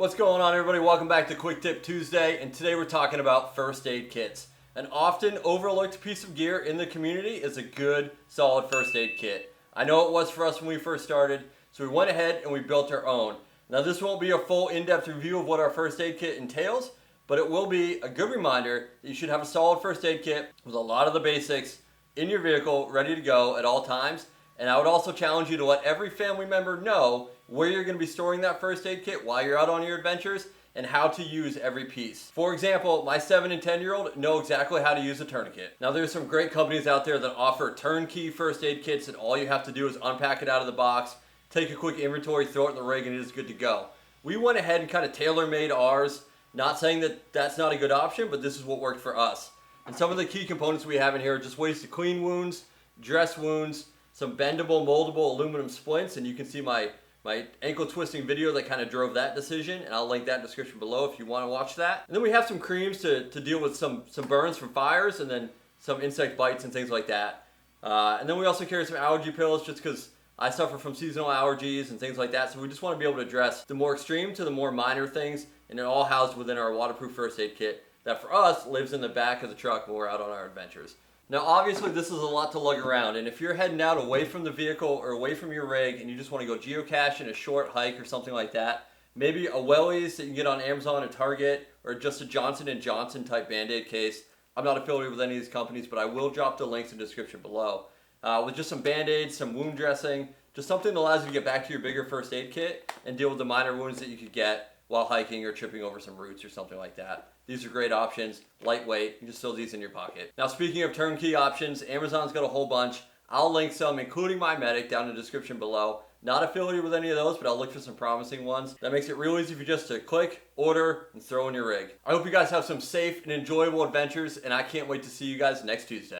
What's going on, everybody? Welcome back to Quick Tip Tuesday, and today we're talking about first aid kits. An often overlooked piece of gear in the community is a good, solid first aid kit. I know it was for us when we first started, so we went ahead and we built our own. Now this won't be a full in-depth review of what our first aid kit entails, but it will be a good reminder that you should have a solid first aid kit with a lot of the basics in your vehicle ready to go at all times. And I would also challenge you to let every family member know where you're going to be storing that first aid kit while you're out on your adventures and how to use every piece. For example, my 7 and 10-year-old know exactly how to use a tourniquet. Now there's some great companies out there that offer turnkey first aid kits, and all you have to do is unpack it out of the box, take a quick inventory, throw it in the rig, and it is good to go. We went ahead and kind of tailor-made ours, not saying that that's not a good option, but this is what worked for us. And some of the key components we have in here are just ways to clean wounds, dress wounds, some bendable, moldable aluminum splints, and you can see my ankle twisting video that kind of drove that decision, and I'll link that in the description below if you want to watch that. And then we have some creams to deal with some burns from fires, and then some insect bites and things like that. And then we also carry some allergy pills just because I suffer from seasonal allergies and things like that, so we just want to be able to address the more extreme to the more minor things, and it all housed within our waterproof first aid kit that for us lives in the back of the truck when we're out on our adventures. Now obviously this is a lot to lug around, and if you're heading out away from the vehicle or away from your rig and you just want to go geocaching, a short hike or something like that, maybe a Wellies that you can get on Amazon or Target, or just a Johnson & Johnson type Band-Aid case. I'm not affiliated with any of these companies, but I will drop the links in the description below. With just some Band-Aids, some wound dressing, just something that allows you to get back to your bigger first aid kit and deal with the minor wounds that you could get while hiking or tripping over some roots or something like that. These are great options, lightweight, you can just throw these in your pocket. Now speaking of turnkey options, Amazon's got a whole bunch. I'll link some, including my Medic, down in the description below. Not affiliated with any of those, but I'll look for some promising ones. That makes it real easy for you just to click, order, and throw in your rig. I hope you guys have some safe and enjoyable adventures, and I can't wait to see you guys next Tuesday.